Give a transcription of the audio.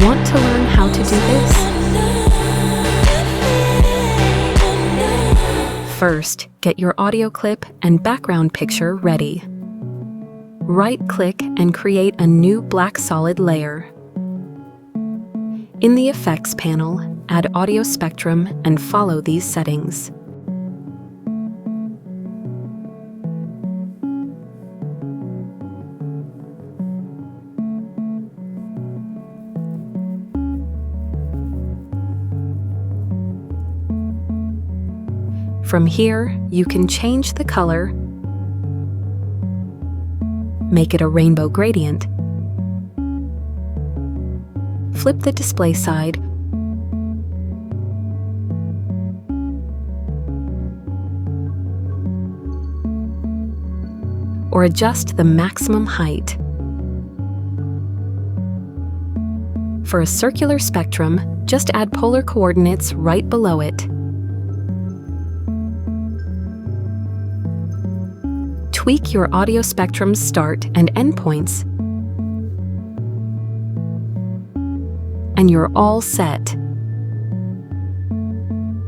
Want to learn how to do this? First, get your audio clip and background picture ready. Right-click and create a new black solid layer. In the Effects panel, add Audio Spectrum and follow these settings. From here, you can change the color, make it a rainbow gradient, flip the display side, or adjust the maximum height. For a circular spectrum, just add polar coordinates right below it. Tweak your audio spectrum's start and end points, and you're all set.